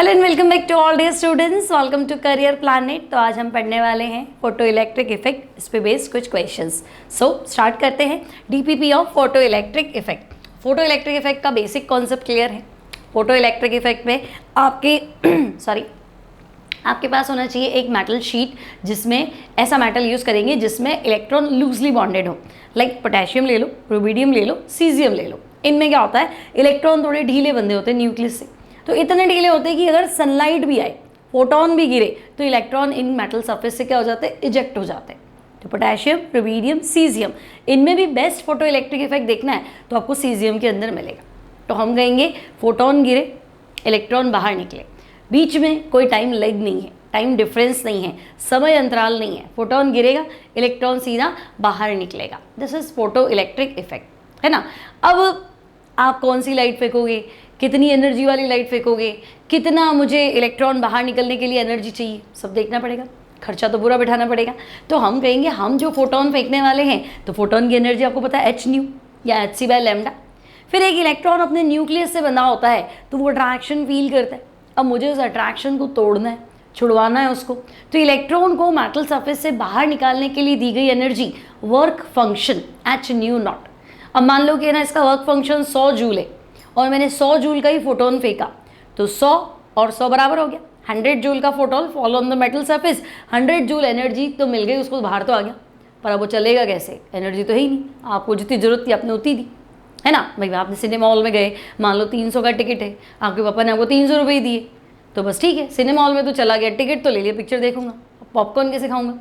Hello and welcome back to all dear students, welcome to Career Planet. तो आज हम पढ़ने वाले हैं फोटो इलेक्ट्रिक इफेक्ट, इस पे बेस्ड कुछ क्वेश्चंस। सो स्टार्ट करते हैं। DPP of photo electric effect. Photo electric effect का बेसिक कॉन्सेप्ट क्लियर है। फोटो इलेक्ट्रिक इफेक्ट में आपके आपके पास होना चाहिए एक मेटल शीट, जिसमें ऐसा मेटल यूज़ करेंगे जिसमें इलेक्ट्रॉन लूजली बॉन्डेड हो। लाइक पोटेशियम ले लो, रुबिडियम ले लो, सीजियम ले लो। इनमें क्या होता है, इलेक्ट्रॉन थोड़े ढीले बंधे होते हैं न्यूक्लियस से, तो इतने ढीले होते हैं कि अगर सनलाइट भी आए, फोटोन भी गिरे, तो इलेक्ट्रॉन इन मेटल सरफेस से क्या हो जाते हैं, इजेक्ट हो जाते हैं। तो पोटेशियम, रुबिडियम, सीजियम, इनमें भी बेस्ट फोटो इलेक्ट्रिक इफेक्ट देखना है तो आपको सीजियम के अंदर मिलेगा। तो हम कहेंगे फोटोन गिरे, इलेक्ट्रॉन बाहर निकले, बीच में कोई टाइम लेग नहीं है, टाइम डिफरेंस नहीं है, समय अंतराल नहीं है। फोटोन गिरेगा, इलेक्ट्रॉन सीधा बाहर निकलेगा। This is photo electric effect, है ना। अब आप कौन सी लाइट फेंकोगे, कितनी एनर्जी वाली लाइट फेंकोगे, कितना मुझे इलेक्ट्रॉन बाहर निकलने के लिए एनर्जी चाहिए, सब देखना पड़ेगा, खर्चा तो पूरा बिठाना पड़ेगा। तो हम कहेंगे हम जो फोटोन फेंकने वाले हैं, तो फोटोन की एनर्जी आपको पता है एच न्यू या एच सी बाय लैम्डा। फिर एक इलेक्ट्रॉन अपने न्यूक्लियस से बंधा होता है तो वो अट्रैक्शन फील करता है। अब मुझे उस अट्रैक्शन को तोड़ना है, छुड़वाना है उसको, तो इलेक्ट्रॉन को मेटल सरफेस से बाहर निकालने के लिए दी गई energy work function H nu not. अब मान लो कि ना इसका वर्क फंक्शन 100 जूल है और मैंने 100 जूल का ही फोटोन फेंका, तो 100 और 100 बराबर हो गया 100 जूल का photon fall on the metal surface. 100 joule energy तो मिल गई उसको, बाहर तो आ गया, पर अब वो चलेगा कैसे, एनर्जी तो है ही नहीं। आपको जितनी जरूरत थी आपने उतनी दी, है ना भाई। आपने सिनेमा हॉल में गए, मान लो 300 का टिकट है, आपके पापा ने आपको 300 रुपये दिए, तो बस ठीक है, सिनेमा हॉल में तो चला गया, टिकट तो ले लिया, पिक्चर देखूंगा, पॉपकॉर्न कैसे खाऊंगा,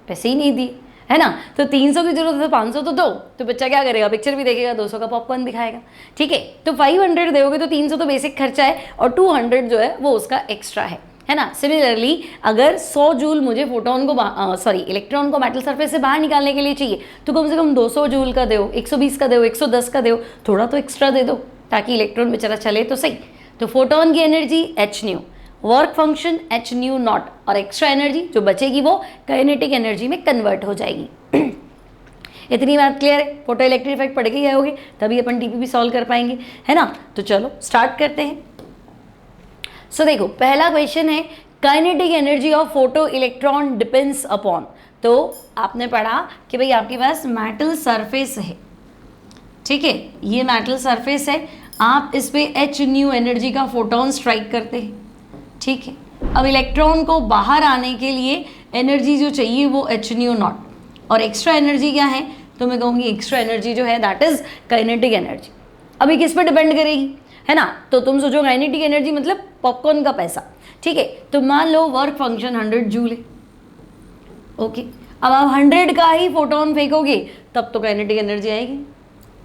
पैसे ही नहीं दिए, है ना। तो 300 की जरूरत है, 500 तो दो, तो बच्चा क्या करेगा, पिक्चर भी देखेगा, 200 का पॉपकॉर्न दिखाएगा, ठीक है। तो 500 दोगे तो 300 तो बेसिक खर्चा है और 200 जो है वो उसका एक्स्ट्रा है ना। सिमिलरली अगर 100 जूल मुझे फोटोन को इलेक्ट्रॉन को मेटल सरफेस से बाहर निकालने के लिए चाहिए, तो कम से कम 200 जूल का दो, 120 का दो, 110 का दो, थोड़ा तो एक्स्ट्रा दे दो ताकि इलेक्ट्रॉन बेचारा चले तो सही। तो फोटोन की energy H nu, work function H nu not, और एक्स्ट्रा एनर्जी जो बचेगी वो काइनेटिक एनर्जी में कन्वर्ट हो जाएगी। इतनी बात क्लियर है। फोटो इलेक्ट्रिक इफेक्ट पढ़ के ही होगे तभी अपन टीपीपी सॉल्व कर पाएंगे, है ना। तो चलो स्टार्ट करते हैं। सो देखो पहला क्वेश्चन है, kinetic energy of photo electron depends upon. तो आपने पढ़ा कि भाई आपके पास मेटल सरफेस है, ठीक है, ये मेटल सरफेस है, आप इस पे एच न्यू एनर्जी का फोटोन स्ट्राइक करते हैं, ठीक है। अब इलेक्ट्रॉन को बाहर आने के लिए एनर्जी जो चाहिए वो एच न्यू नॉट, और एक्स्ट्रा एनर्जी क्या है, तो मैं कहूँगी एक्स्ट्रा एनर्जी जो है दैट इज काइनेटिक एनर्जी। अभी किस पे डिपेंड करेगी, है ना। तो तुम सोचो काइनेटिक एनर्जी मतलब पॉपकॉर्न का पैसा, ठीक है। तो मान लो वर्क फंक्शन 100 जूल है, ओके। अब आप 100 का ही फोटोन फेंकोगे तब तो काइनेटिक एनर्जी आएगी।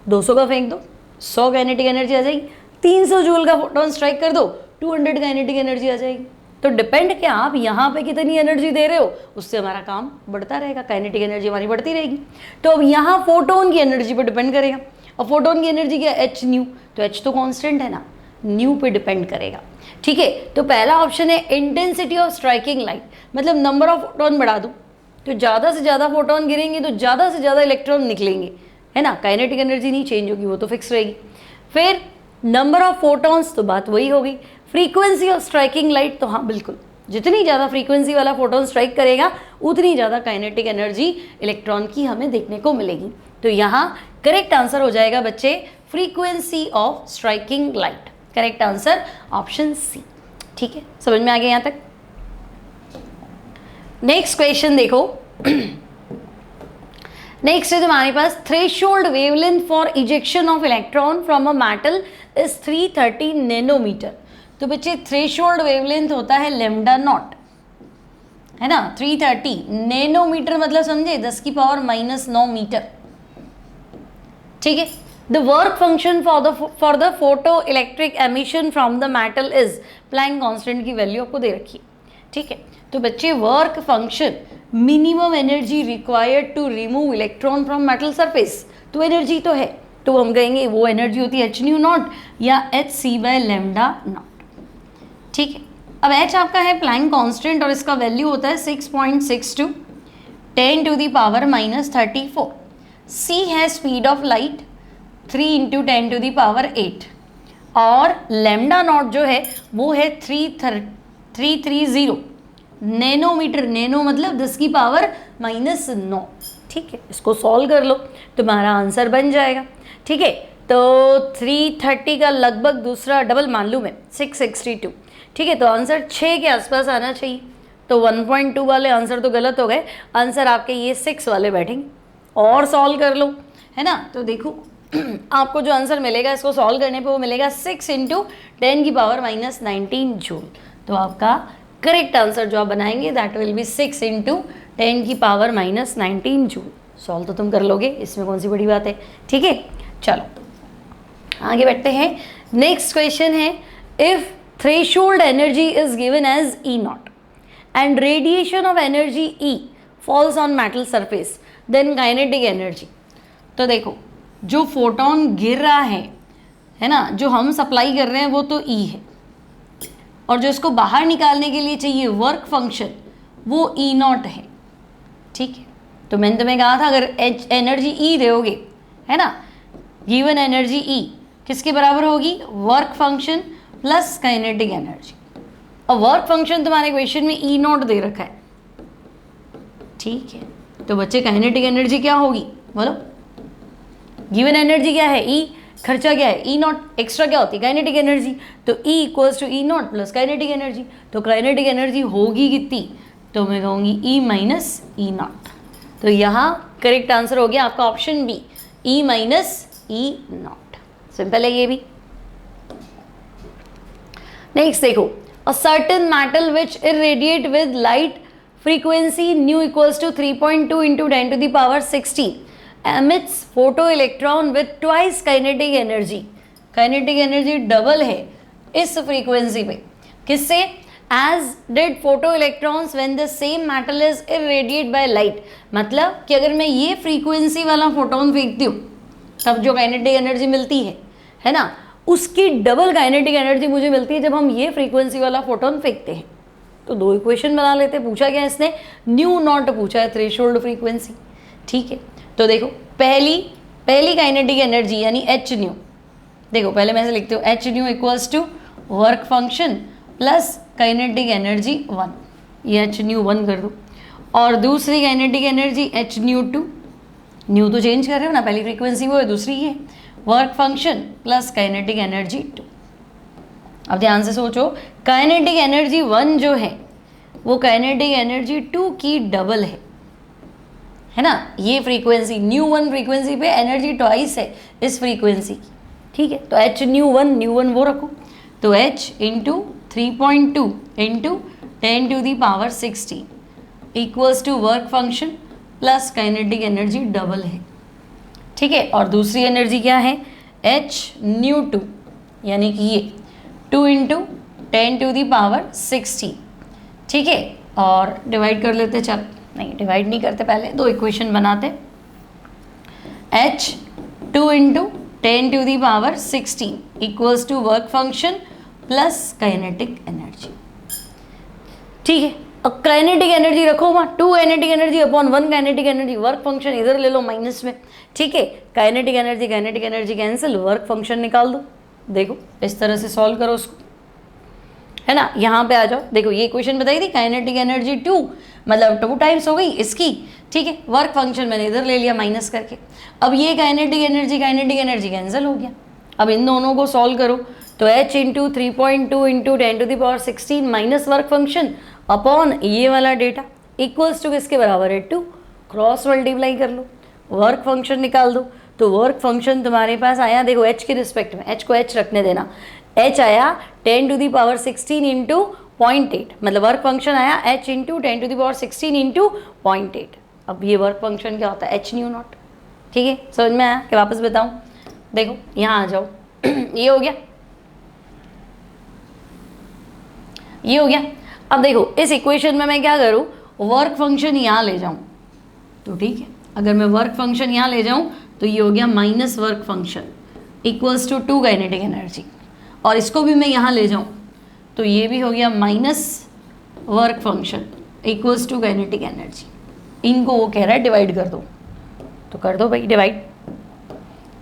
200 का फेंक दो, 100 काइनेटिक एनर्जी आ जाएगी। 300 जूल का फोटोन स्ट्राइक कर दो, 200 काइनेटिक एनर्जी आ जाएगी। तो डिपेंड क्या आप यहाँ पे कितनी एनर्जी दे रहे हो, उससे हमारा काम बढ़ता रहेगा, काइनेटिक एनर्जी हमारी बढ़ती रहेगी। तो अब यहाँ फोटोन की एनर्जी पे डिपेंड करेगा, और फोटोन की एनर्जी क्या है, एच न्यू, तो एच तो कांस्टेंट है ना, न्यू पे डिपेंड करेगा, ठीक है। तो पहला ऑप्शन है इंटेंसिटी ऑफ स्ट्राइकिंग लाइट, मतलब नंबर ऑफ फोटोन बढ़ा दूँ तो ज़्यादा से ज़्यादा फोटोन गिरेंगे तो ज़्यादा से ज़्यादा इलेक्ट्रॉन निकलेंगे, है ना। काइनेटिक एनर्जी नहीं चेंज होगी, वो तो फिक्स रहेगी। फिर नंबर ऑफ फोटॉन्स, तो बात वही होगी। फ्रीक्वेंसी ऑफ स्ट्राइकिंग लाइट, तो हाँ बिल्कुल, जितनी ज़्यादा फ्रीक्वेंसी वाला फोटोन स्ट्राइक करेगा उतनी ज़्यादा काइनेटिक एनर्जी इलेक्ट्रॉन की हमें देखने को मिलेगी। तो यहाँ करेक्ट आंसर हो जाएगा बच्चे frequency of striking light. Correct answer option C, ठीक है। समझ में आ गया यहाँ तक। नेक्स्ट क्वेश्चन देखो। नेक्स्ट है हमारे पास, threshold wavelength for ejection of electron from a metal is 330 nanometre. तो बच्चे थ्रेशोल्ड वेवलेंथ होता है लैम्डा नॉट, है ना। 330 नैनोमीटर मतलब समझे 10⁻⁻9 मीटर, ठीक है। The work function for the photo electric emission from the metal is, Planck constant की वैल्यू आपको दे रखी है, ठीक है। तो बच्चे work function minimum energy required to remove electron from metal surface, तो एनर्जी तो है, तो हम कहेंगे वो एनर्जी होती है एच न्यू नॉट या H C by lambda naught, ठीक है। अब एच आपका है प्लैंक कांस्टेंट और इसका वैल्यू होता है 6.62 10⁻⁻34। सी है स्पीड ऑफ लाइट 3 × 10⁸ और लैम्डा नॉट जो है वो है 330 नैनोमीटर। नैनो मतलब 10 की पावर -9। ठीक है, इसको सॉल्व कर लो, तुम्हारा आंसर बन जाएगा। ठीक है, तो 330 का लगभग दूसरा डबल मान लूँ मैं 662। ठीक है, तो आंसर 6 के आसपास आना चाहिए। तो 1.2 वाले आंसर तो गलत हो गए, आंसर आपके ये 6 वाले बैठेंगे। और सॉल्व कर लो, है ना। तो देखो आपको जो आंसर मिलेगा इसको सॉल्व करने पे वो मिलेगा 6 × 10 की पावर -19 जूल। तो आपका करेक्ट आंसर जो आप बनाएंगे दैट विल बी 6 × 10 की पावर -19 जूल। सॉल्व तो तुम कर लोगे, इसमें कौन सी बड़ी बात है। ठीक है, चलो आगे बढ़ते हैं। Next question is, if threshold energy is given as E0 and radiation of energy E falls on metal surface, then kinetic energy। तो देखो जो फोटोन गिर रहा है ना, जो हम सप्लाई कर रहे हैं वो तो E है, और जो इसको बाहर निकालने के लिए चाहिए वर्क फंक्शन वो E0 है। ठीक है, तो मैंने तुम्हें कहा था अगर एनर्जी E दोगे, है ना, गिवन एनर्जी E किसके बराबर होगी, work function plus kinetic energy. और वर्क फंक्शन तुम्हारे क्वेश्चन में E0 दे रखा है। ठीक है, तो बच्चे काइनेटिक एनर्जी क्या होगी बोलो। गिवन एनर्जी क्या है E, खर्चा क्या है E0, एक्स्ट्रा क्या होती है काइनेटिक एनर्जी। तो E = E0 plus kinetic energy. तो काइनेटिक एनर्जी होगी कितनी, तो मैं कहूँगी E - E0। तो यहाँ करेक्ट आंसर हो गया आपका option B, E - E0। Simple है ये भी। नेक्स्ट देखो, a certain metal which irradiate with light frequency nu = 3.2 × 10⁻16 emits photoelectron with twice kinetic energy। Kinetic energy double है इस फ्रीक्वेंसी पे, किससे, as did photoelectrons when the same metal is irradiated by light। मतलब कि अगर मैं ये फ्रीक्वेंसी वाला फोटोन फेंकती हूँ तब जो काइनेटिक एनर्जी मिलती है ना, उसकी डबल काइनेटिक एनर्जी मुझे मिलती है जब हम ये फ्रीक्वेंसी वाला फोटोन फेंकते हैं। तो दो इक्वेशन बना लेते हैं। पूछा गया इसने μ0 पूछा है, थ्रेशोल्ड फ्रीक्वेंसी। ठीक है, तो देखो पहली काइनेटिक एनर्जी यानी hν। देखो पहले मैं ऐसे लिखती हूँ hν = work function plus kinetic energy 1, ये hν1 कर दो। और दूसरी काइनेटिक एनर्जी hν2, न्यू तो चेंज कर रहे हो ना, पहली फ्रीक्वेंसी वो है, दूसरी है work function plus kinetic energy 2। अब ध्यान से सोचो, काइनेटिक एनर्जी 1 जो है वो काइनेटिक एनर्जी 2 की डबल है ना। ये फ्रीक्वेंसी ν1 फ्रीक्वेंसी पे एनर्जी ट्वाइस है इस फ्रीक्वेंसी की। ठीक है, तो hν1 वो रखो, तो h × 3.2 × 10⁻16 = work function plus kinetic energy double है। ठीक है, और दूसरी एनर्जी क्या है hν2 यानी कि ये 2 × 10⁻16। ठीक है, और डिवाइड कर लेते, चल नहीं डिवाइड नहीं करते, पहले दो इक्वेशन बनाते। h2 × 10⁻16 = work function plus kinetic energy. ठीक है, अब काइनेटिक एनर्जी रखो वहाँ, 2 kinetic energy upon 1 kinetic energy, work function इधर ले लो माइनस में। ठीक है, kinetic energy cancel, work function निकाल दो। देखो इस तरह से सॉल्व करो उसको, है ना। यहाँ पे आ जाओ, देखो ये इक्वेशन बताई थी काइनेटिक एनर्जी 2 मतलब 2 टाइम्स हो गई इसकी। ठीक है, वर्क फंक्शन मैंने इधर ले लिया माइनस करके। अब ये काइनेटिक एनर्जी कैंसिल हो गया। अब इन दोनों को सॉल्व करो, तो h × 3.2 × 10⁻16 minus work function upon ये वाला डेटा इक्वल्स टू किसके बराबर है 2, क्रॉस मल्टीप्लाई कर लो, वर्क फंक्शन निकाल दो। तो वर्क फंक्शन तुम्हारे पास आया, देखो h के रिस्पेक्ट में, h को h रखने देना, h आया 10⁻16 × 0.8, मतलब वर्क फंक्शन आया h × 10⁻16 × 0.8। अब ये वर्क फंक्शन क्या होता है hν0। ठीक है, समझ में आया कि वापस बताऊं, देखो यहाँ आ जाओ ये हो गया, ये हो गया। अब देखो इस इक्वेशन में मैं क्या करूँ, वर्क फंक्शन यहाँ ले जाऊँ, तो ठीक है, अगर मैं वर्क फंक्शन यहाँ ले जाऊँ तो ये हो गया minus work function equals to 2 kinetic energy, और इसको भी मैं यहाँ ले जाऊँ तो ये भी हो गया minus work function equals to kinetic energy. इनको वो कह रहा है डिवाइड कर दो, तो कर दो भाई डिवाइड,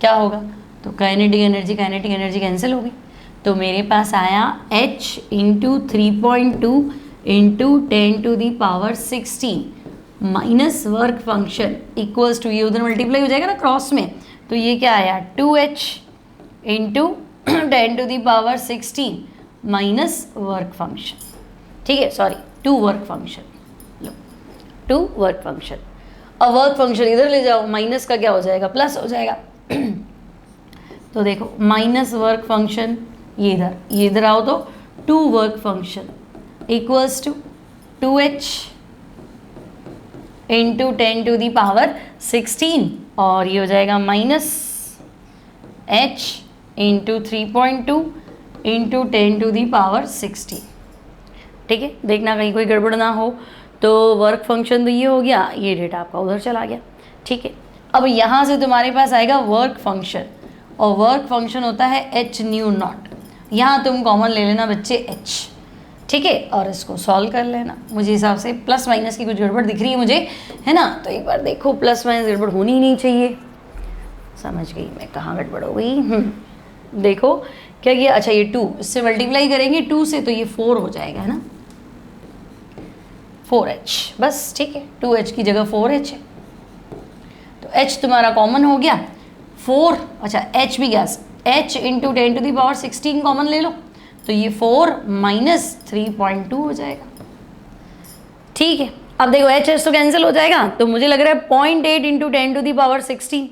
क्या होगा, तो काइनेटिक एनर्जी कैंसिल होगी, तो मेरे पास आया h into 3.2 into 10⁻16 minus work function equals to, ये उधर मल्टीप्लाई हो जाएगा ना क्रॉस में, तो ये क्या आया 2h into 10⁻16 minus work function. ठीक है, सॉरी 2 वर्क फंक्शन, लो 2 वर्क फंक्शन। अब वर्क फंक्शन इधर ले जाओ, माइनस का क्या हो जाएगा प्लस हो जाएगा। तो देखो माइनस वर्क फंक्शन ये इधर आओ तो 2 work function equals to 2h into 10⁻16 और ये हो जाएगा माइनस h इंटू 3.2 इंटू 10⁻16। ठीक है, देखना कहीं कोई गड़बड़ ना हो। तो वर्क फंक्शन तो ये हो गया, ये डेटा आपका उधर चला गया। ठीक है, अब यहाँ से तुम्हारे पास आएगा वर्क फंक्शन, और वर्क फंक्शन होता है h न्यू नॉट। यहाँ तुम कॉमन ले लेना बच्चे h, ठीक है, और इसको सॉल्व कर लेना। मुझे हिसाब से प्लस माइनस की कुछ गड़बड़ दिख रही है मुझे, है ना, तो एक बार देखो प्लस माइनस गड़बड़ होनी ही नहीं चाहिए। समझ गई मैं कहाँ गड़बड़ हो गई। देखो क्या किया, अच्छा ये 2 इससे मल्टीप्लाई करेंगे 2 से, तो ये 4 हो जाएगा, है ना 4h, बस ठीक है, 2h की जगह 4h है, तो h तुम्हारा कॉमन हो गया 4। अच्छा h भी गया, h इंटू 10⁻16 कॉमन ले लो, तो ये 4 माइनस 3.2 हो जाएगा। ठीक है, अब देखो h तो कैंसिल हो जाएगा, तो मुझे लग रहा है 0.8 इंटू 10⁻16।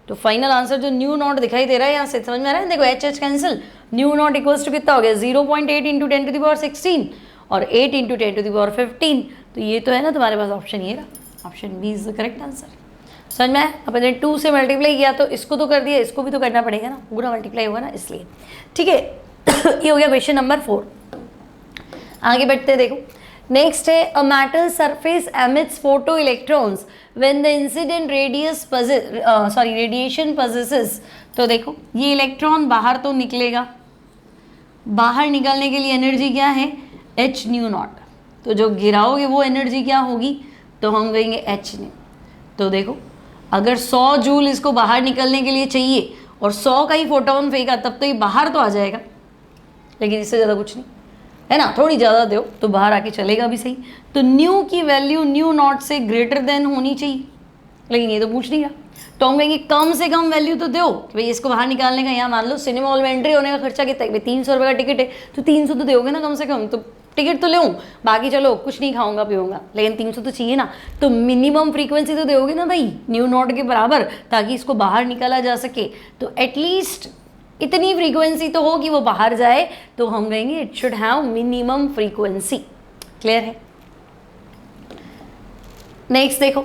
तो फाइनल आंसर जो न्यू नॉट दिखाई दे रहा है यहाँ से, समझ में आ रहा है, देखो h cancel, nu not equals to कितना हो गया 0.8 इंटू 10⁻16 और 8 इंटू 10⁻15। तो ये तो है ना तुम्हारे पास ऑप्शन, ये रहा option B is the correct answer. समझ में आया, अपन ने 2 से मल्टीप्लाई किया तो इसको तो कर दिया, इसको भी तो करना पड़ेगा ना, पूरा मल्टीप्लाई होगा ना इसलिए। ठीक है, ये हो गया क्वेश्चन नंबर 4। आगे बढ़ते देखो, नेक्स्ट है a metal surface emits photo electrons when the incident radiation possesses. तो देखो ये इलेक्ट्रॉन बाहर तो निकलेगा, बाहर निकलने के लिए एनर्जी क्या है h न्यू नॉट, तो जो गिराओगे वो एनर्जी क्या होगी, तो हम कहेंगे h न्यू। तो देखो अगर 100 जूल इसको बाहर निकलने के लिए चाहिए और 100 का ही फोटोन फेंका, तब तो ये बाहर तो आ जाएगा, लेकिन इससे ज़्यादा कुछ नहीं, है ना, थोड़ी ज़्यादा दो तो बाहर आके चलेगा भी सही। तो न्यू की वैल्यू न्यू नॉट से ग्रेटर देन होनी चाहिए, लेकिन ये तो पूछ नहीं रहा, तो हम कहेंगे कम से कम वैल्यू तो दो कि भाई इसको बाहर निकालने का। यहाँ मान लो सिनेमा हॉल में एंट्री होने का खर्चा कितना है, 300 रुपये का टिकट है, तो 300 तो दोगे ना कम से कम, तो टिकट तो लूँ, बाकी चलो कुछ नहीं खाऊंगा पीऊंगा, लेकिन 300 तो चाहिए ना, तो मिनिमम फ्रीक्वेंसी तो दोगे ना भाई न्यू नॉट के बराबर, ताकि इसको बाहर निकाला जा सके। तो एटलीस्ट इतनी फ्रीक्वेंसी तो हो कि वो बाहर जाए, तो हम कहेंगे it should have minimum frequency. Clear है। नेक्स्ट देखो,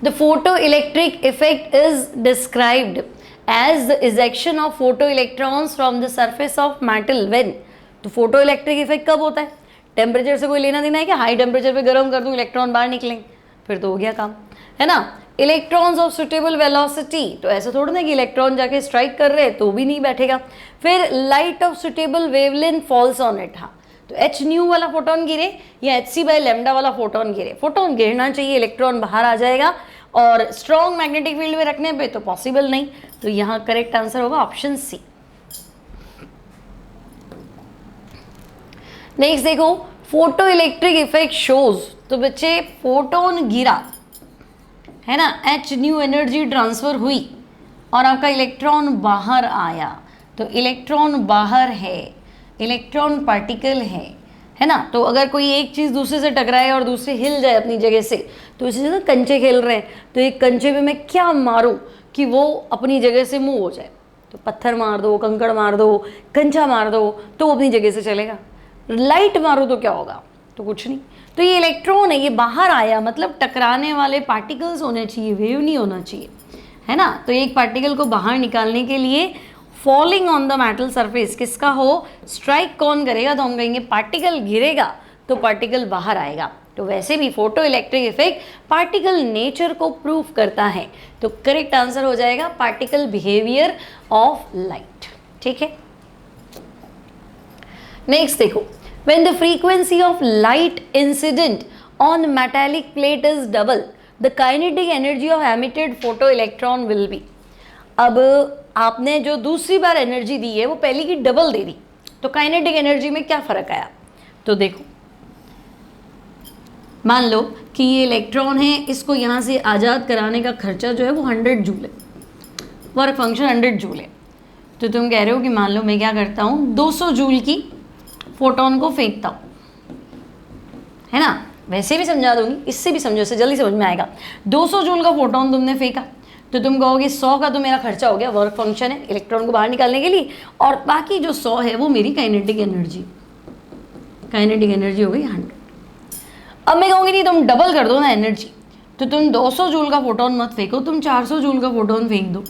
the photo electric effect is described as the ejection of photo electrons from the surface of metal when. तो फोटो इलेक्ट्रिक इफेक्ट कब होता है, टेम्परेचर से कोई लेना देना है क्या, हाई टेम्परेचर पे गर्म कर दूं इलेक्ट्रॉन बाहर निकलेंगे, फिर तो हो गया काम, है ना। इलेक्ट्रॉन्स ऑफ सुटेबल वेलोसिटी, तो ऐसा थोड़ा ना कि इलेक्ट्रॉन जाके स्ट्राइक कर रहे हैं तो भी नहीं बैठेगा। फिर light of suitable wavelength falls on it, हाँ तो एच न्यू वाला फोटोन गिरे या एच सी बाय लेमडा वाला फोटोन गिरे, फोटोन गिरना चाहिए, इलेक्ट्रॉन बाहर आ जाएगा, और स्ट्रॉन्ग मैग्नेटिक फील्ड में रखने पे तो पॉसिबल नहीं, तो यहाँ करेक्ट आंसर होगा ऑप्शन सी। नेक्स्ट देखो, फोटो इलेक्ट्रिक इफेक्ट शोज, तो बच्चे फोटोन गिरा है ना, एच न्यू एनर्जी ट्रांसफर हुई और आपका इलेक्ट्रॉन बाहर आया, तो इलेक्ट्रॉन बाहर है, इलेक्ट्रॉन पार्टिकल है ना। तो अगर कोई एक चीज़ दूसरे से टकराए और दूसरे हिल जाए अपनी जगह से, तो इसी जगह कंचे खेल रहे हैं, तो एक कंचे पे मैं क्या मारूं कि वो अपनी जगह से मूव हो जाए, तो पत्थर मार दो, कंकड़ मार दो, कंचा मार दो, तो वो अपनी जगह से चलेगा। लाइट मारो तो क्या होगा, तो कुछ नहीं। तो ये इलेक्ट्रॉन है, ये बाहर आया, मतलब टकराने वाले पार्टिकल्स होने चाहिए, वेव नहीं होना चाहिए, है ना। तो एक पार्टिकल को बाहर निकालने के लिए falling on the metal surface किसका हो, स्ट्राइक कौन करेगा, तो हम कहेंगे पार्टिकल गिरेगा तो पार्टिकल बाहर आएगा। तो वैसे भी photo electric effect particle nature को प्रूव करता है, तो करेक्ट आंसर हो जाएगा पार्टिकल बिहेवियर ऑफ लाइट। ठीक है। नेक्स्ट देखो, when the frequency of light incident on metallic plate is double, the kinetic energy of emitted photoelectron will be। अब आपने जो दूसरी बार एनर्जी दी है वो पहली की डबल दे दी, तो काइनेटिक एनर्जी में क्या फ़र्क आया? तो देखो, मान लो कि ये इलेक्ट्रॉन है, इसको यहाँ से आज़ाद कराने का खर्चा जो है वो 100 जूल है, वर्क फंक्शन 100 जूल है। तो तुम कह रहे हो कि मान लो मैं क्या करता हूँ, 200 जूल की फोटोन को फेंकता हूँ, है ना? वैसे भी समझा दूंगी, इससे भी समझो, इससे जल्दी समझ में आएगा। 200 जूल का फोटोन तुमने फेंका तो तुम कहोगे 100 का तो मेरा खर्चा हो गया, वर्क फंक्शन है इलेक्ट्रॉन को बाहर निकालने के लिए, और बाकी जो 100 है वो मेरी काइनेटिक एनर्जी हो गई 100। अब मैं कहूँगी नहीं, तुम डबल कर दो ना एनर्जी, तो तुम 200 जूल का फोटोन मत फेंको, तुम 400 जूल का फोटोन फेंक दो,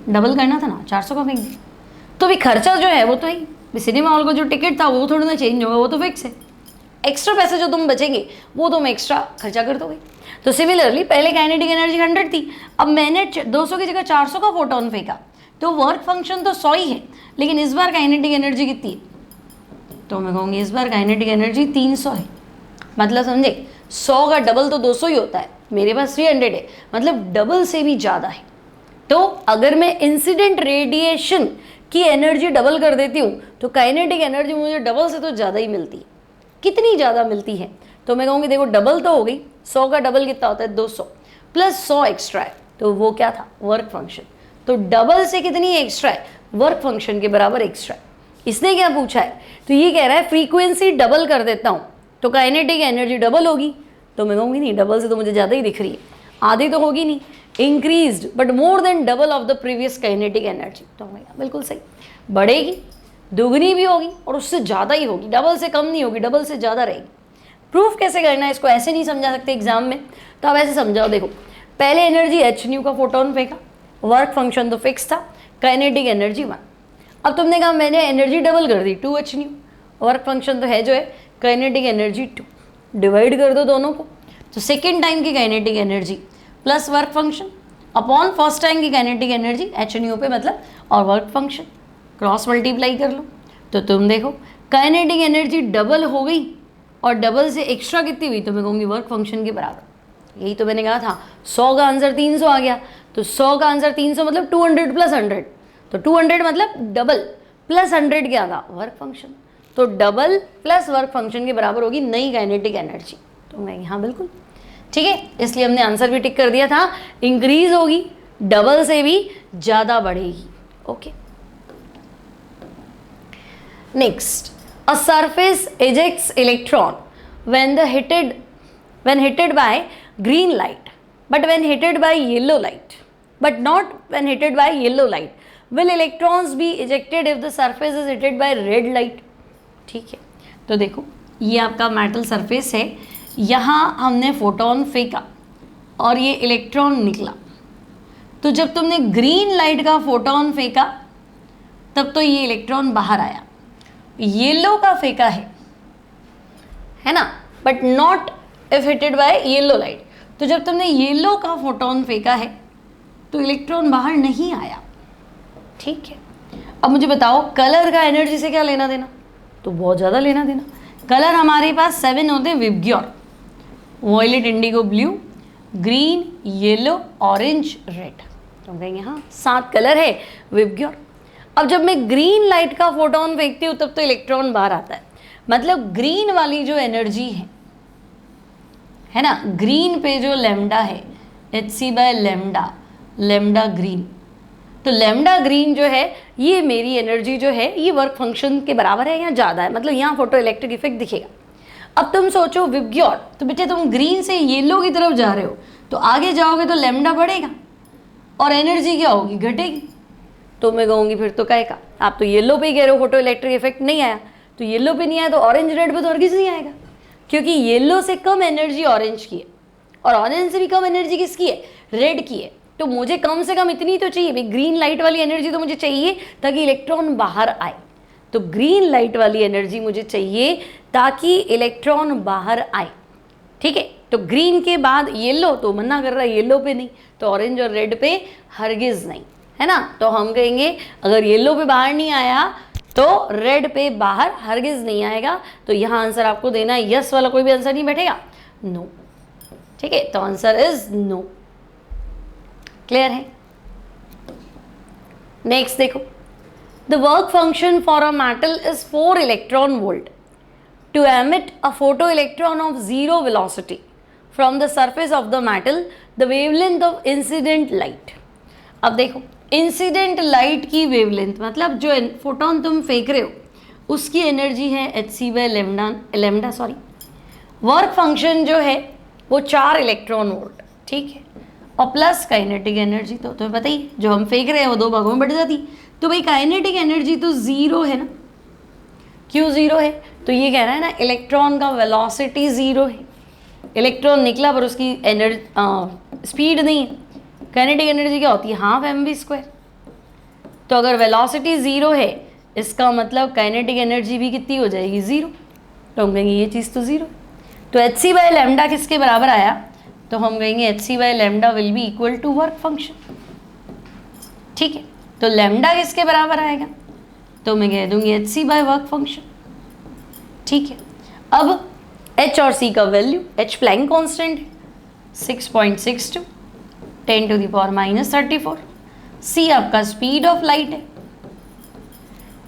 डबल करना था ना, 400 का फेंक दो। तो भी खर्चा जो है वो तो ही, सिनेमा हॉल का जो टिकट था वो थोड़ा ना चेंज होगा, वो तो फिक्स है। एक्स्ट्रा पैसे जो तुम बचेंगे वो तुम एक्स्ट्रा खर्चा कर दोगे। तो सिमिलरली पहले काइनेटिक एनर्जी 100 थी, अब मैंने 200 की जगह 400 का फोटोन फेंका, तो वर्क फंक्शन तो 100 ही है, लेकिन इस बार काइनेटिक एनर्जी कितनी है? तो मैं कहूँगी इस बार काइनेटिक एनर्जी 300 है। मतलब समझे, 100 का डबल तो 200 ही होता है, मेरे पास 300 है, मतलब डबल से भी ज़्यादा है। तो अगर मैं इंसिडेंट रेडिएशन की एनर्जी डबल कर देती हूँ तो काइनेटिक एनर्जी मुझे डबल से तो ज़्यादा ही मिलती है। कितनी ज़्यादा मिलती है? तो मैं कहूँगी देखो, डबल तो हो गई, 100 का डबल कितना होता है? 200 प्लस 100 एक्स्ट्रा है, तो वो क्या था? Work function. तो डबल से कितनी एक्स्ट्रा है? वर्क फंक्शन के बराबर एक्स्ट्रा है। इसने क्या पूछा है? तो ये कह रहा है फ्रीक्वेंसी डबल कर देता हूँ तो काइनेटिक एनर्जी डबल होगी। तो मैं कहूँगी नहीं, डबल से तो मुझे ज़्यादा ही दिख रही है, आधी तो होगी नहीं, increased but more than double of the previous kinetic energy. तो बिल्कुल सही, बढ़ेगी, दुगनी भी होगी और उससे ज़्यादा ही होगी, डबल से कम नहीं होगी, डबल से ज़्यादा रहेगी। प्रूफ कैसे करना है इसको? ऐसे नहीं समझा सकते एग्जाम में, तो आप ऐसे समझाओ। देखो, पहले एनर्जी h न्यू का फोटोन फेंका, वर्क फंक्शन तो फिक्स था, काइनेटिक एनर्जी 1। अब तुमने कहा मैंने एनर्जी डबल कर दी, 2h न्यू, वर्क फंक्शन तो है जो है, काइनेटिक एनर्जी 2, डिवाइड कर दो दोनों को, तो सेकेंड टाइम की kinetic energy plus work function upon first time की काइनेटिक एनर्जी h न्यू पे, मतलब और वर्क फंक्शन क्रॉस मल्टीप्लाई कर लो। तो तुम देखो काइनेटिक एनर्जी डबल हो गई और डबल से एक्स्ट्रा कितनी हुई? तो मैं कहूँगी वर्क फंक्शन के बराबर। यही तो मैंने कहा था, 100 का आंसर 300 आ गया, तो 100 का आंसर 300 मतलब 200 प्लस 100, तो 200 मतलब डबल प्लस 100 क्या था? Work function. तो डबल प्लस वर्क फंक्शन के बराबर होगी नई काइनेटिक एनर्जी। तो मैं यहाँ बिल्कुल ठीक है, इसलिए हमने आंसर भी टिक कर दिया था, इंक्रीज होगी, डबल से भी ज़्यादा बढ़ेगी। Okay, next, a surface ejects electron when hitted by green light, but when hitted by yellow light, but not when hitted by yellow light. Will electrons be ejected if the surface is hitted by red light? ठीक है, तो देखो ये आपका metal surface है, यहाँ हमने photon फेंका और ये इलेक्ट्रॉन निकला। तो जब तुमने ग्रीन लाइट का फोटोन फेंका तब तो ये इलेक्ट्रॉन बाहर आया, येलो का फेंका है ना, but not if hitted by yellow light. तो जब तुमने येलो का फोटोन फेंका है तो इलेक्ट्रॉन बाहर नहीं आया। ठीक है, अब मुझे बताओ कलर का एनर्जी से क्या लेना देना? तो बहुत ज़्यादा लेना देना। कलर हमारे पास 7 होते हैं VIBGYOR, violet, indigo, blue, green, yellow, orange, red. तो कहेंगे हाँ 7 कलर है विबग्योर। अब जब मैं ग्रीन लाइट का फोटोन फेंकती हूँ तब तो इलेक्ट्रॉन बाहर आता है, मतलब ग्रीन वाली जो एनर्जी है ना, ग्रीन पे जो लेमडा है hc/λ, लेमडा ग्रीन, तो लेमडा ग्रीन जो है ये मेरी एनर्जी जो है ये वर्क फंक्शन के बराबर है या ज़्यादा है, मतलब यहाँ फोटो इलेक्ट्रिक इफेक्ट दिखेगा। अब तुम सोचो विबग्योर, तो बेटे तुम ग्रीन से येलो की तरफ जा रहे हो तो आगे जाओगे तो लेमडा बढ़ेगा और एनर्जी क्या होगी? घटेगी। तो मैं कहूँगी फिर तो काय का, आप तो येलो पे ही कह रहे हो फोटो इलेक्ट्रिक इफेक्ट नहीं आया, तो येलो पे नहीं आया तो ऑरेंज रेड पे तो हरगिज़ नहीं आएगा, क्योंकि येलो से कम एनर्जी ऑरेंज की है और ऑरेंज से भी कम एनर्जी किसकी है? रेड की है। तो मुझे कम से कम इतनी तो चाहिए भाई, ग्रीन लाइट वाली एनर्जी तो मुझे चाहिए ताकि इलेक्ट्रॉन बाहर आए। तो ग्रीन लाइट वाली एनर्जी मुझे चाहिए ताकि इलेक्ट्रॉन बाहर आए। ठीक है, तो ग्रीन के बाद येलो, तो मना कर रहा है येलो पे नहीं, तो ऑरेंज और रेड पे हरगिज़ नहीं, है ना। तो हम कहेंगे अगर येलो पे बाहर नहीं आया तो रेड पे बाहर हरगिज़ नहीं आएगा। तो यहाँ आंसर आपको देना है यस वाला, कोई भी आंसर नहीं बैठेगा, नो। ठीक है, तो आंसर इज नो। क्लियर है? नेक्स्ट देखो, the work function for a metal is 4 electron volt to emit a photo electron of 0 velocity from the surface of the metal the wavelength of incident light. अब देखो, incident light की wavelength मतलब जो photon तुम फेंक रहे हो उसकी एनर्जी है hc/λ सॉरी, वर्क फंक्शन जो है वो 4 इलेक्ट्रॉन वोल्ट, ठीक है, और प्लस काइनेटिक एनर्जी तो तुम्हें पता ही, जो हम फेंक रहे हैं वो 2 भागों में बढ़ जाती, तो भाई काइनेटिक एनर्जी तो 0 है ना। क्यों 0 है? तो ये कह रहा है ना इलेक्ट्रॉन का वेलोसिटी 0 है, इलेक्ट्रॉन निकला पर उसकी एनर्जी स्पीड नहीं है। काइनेटिक एनर्जी क्या होती है? Half mv²। तो अगर वेलोसिटी 0 है इसका मतलब काइनेटिक एनर्जी भी कितनी हो जाएगी? 0। तो हम कहेंगे ये चीज़ तो 0। तो hc/λ किसके बराबर आया? तो हम कहेंगे hc/λ will be equal to work function, ठीक है। तो लैम्डा किसके बराबर आएगा? तो मैं कह दूंगी hc/वर्क फंक्शन, ठीक है। अब h और c का वैल्यू, h प्लैंक कांस्टेंट है 6.62 10⁻⁻34, c आपका स्पीड ऑफ लाइट है,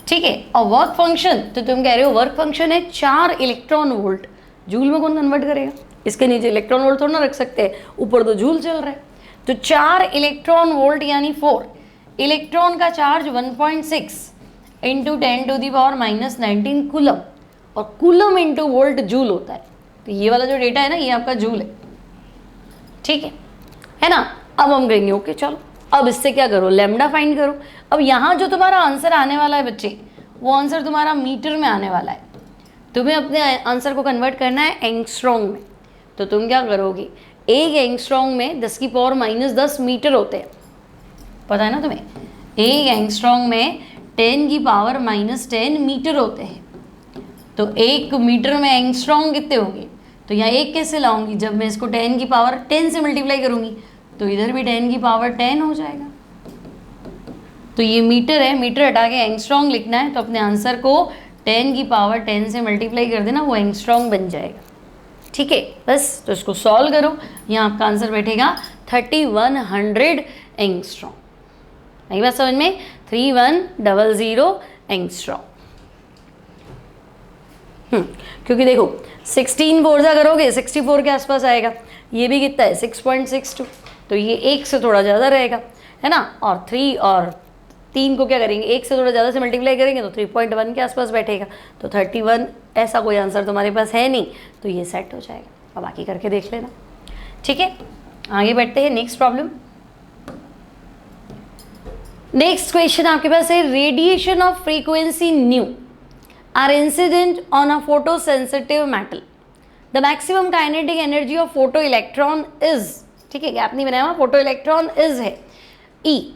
ठीक है। और वर्क फंक्शन तो तुम कह रहे हो वर्क फंक्शन है 4 इलेक्ट्रॉन वोल्ट, जूल में कौन कन्वर्ट करेगा? इसके नीचे इलेक्ट्रॉन वोल्ट थोड़ा ना रख सकते हैं, ऊपर तो जूल चल रहा है। तो 4 इलेक्ट्रॉन वोल्ट यानी 4 इलेक्ट्रॉन का चार्ज 1.6 इंटू 10⁻⁻19 कूलम, और कूलम इंटू वोल्ट जूल होता है। तो ये वाला जो डेटा है ना ये आपका जूल है, ठीक है ना। अब हम कहेंगे ओके चलो अब इससे क्या करो, लैम्डा फाइंड करो। अब यहाँ जो तुम्हारा आंसर आने वाला है बच्चे, वो आंसर तुम्हारा मीटर में आने वाला है। तुम्हें अपने आंसर को कन्वर्ट करना है एंगस्ट्रॉन्ग में। तो तुम क्या करोगे, एक एंगस्ट्रॉन्ग में 10⁻⁻10 मीटर होते हैं, पता है ना तुम्हें। एक एंगस्ट्रॉन्ग में 10⁻⁻10 मीटर होते हैं। तो 1 मीटर में एंगस्ट्रॉन्ग कितने होंगे? तो यहाँ 1 कैसे लाऊंगी? जब मैं इसको 10⁻10 से मल्टीप्लाई करूँगी तो इधर भी 10⁻10 हो जाएगा। तो ये मीटर है, मीटर हटा के एंगस्ट्रॉन्ग लिखना है, तो अपने आंसर को 10⁻10 से मल्टीप्लाई कर देना, वो एंगस्ट्रॉन्ग बन जाएगा, ठीक है। बस तो इसको सॉल्व करो, यहाँ आपका आंसर बैठेगा 3100 एंगस्ट्रॉन्ग। आई बात समझ में? 3100 एंगस्ट्रॉन्ग। क्योंकि देखो 16 फोर्जा करोगे 64 के आसपास आएगा, ये भी कितना है 6.62, तो ये 1 से थोड़ा ज़्यादा रहेगा, है ना। और 3 और 3 को क्या करेंगे, 1 से थोड़ा ज़्यादा से मल्टीप्लाई करेंगे तो 3.1 के आसपास बैठेगा। तो 31 ऐसा कोई आंसर तुम्हारे पास है नहीं, तो ये सेट हो जाएगा। अब बाकी करके देख लेना, ठीक है। आगे बढ़ते हैं नेक्स्ट प्रॉब्लम। नेक्स्ट क्वेश्चन आपके पास है, radiation of frequency nu are incident on a photo sensitive metal, the maximum kinetic energy of photo electron is, ठीक है, गैप नहीं बनाया हुआ, फोटो इलेक्ट्रॉन इज है ई,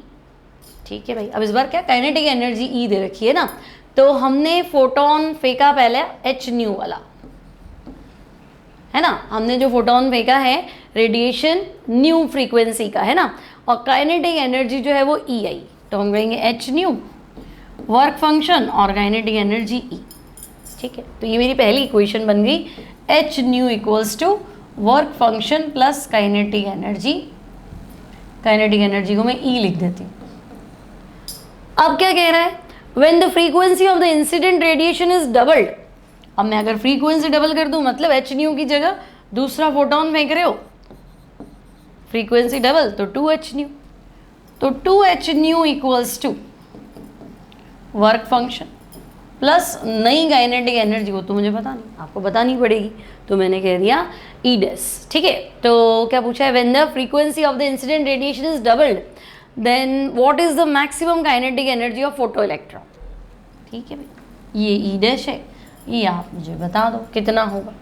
ठीक है भाई। अब इस बार क्या काइनेटिक एनर्जी ई दे रखी है ना, तो हमने फोटोन फेंका पहले एच न्यू वाला, है ना। हमने जो फोटोन फेंका है रेडिएशन न्यू फ्रीक्वेंसी का, है ना, और काइनेटिक एनर्जी जो है वो ई आई, तो हम कहेंगे एच न्यू वर्क फंक्शन और काइनेटिक एनर्जी ई, ठीक है। तो ये मेरी पहली इक्वेशन बन गई, h nu equals to work function plus kinetic energy. Kinetic energy को मैं ई लिख देती हूँ। अब क्या कह रहा है, when the frequency of the incident radiation is doubled. अब मैं अगर फ्रीक्वेंसी डबल कर दूं मतलब एच न्यू की जगह दूसरा फोटोन फेंक रहे हो, फ्रीक्वेंसी डबल तो 2h न्यू, तो 2h nu equals to work function plus नई काइनेटिक एनर्जी, वो तो मुझे पता नहीं, आपको बतानी पड़ेगी, तो मैंने कह दिया ई डेस, ठीक है। तो क्या पूछा है, when the frequency of the incident radiation is doubled then what is the maximum kinetic energy of photo electron, ठीक है भाई। ये ई डैश है, ये आप मुझे बता दो कितना होगा,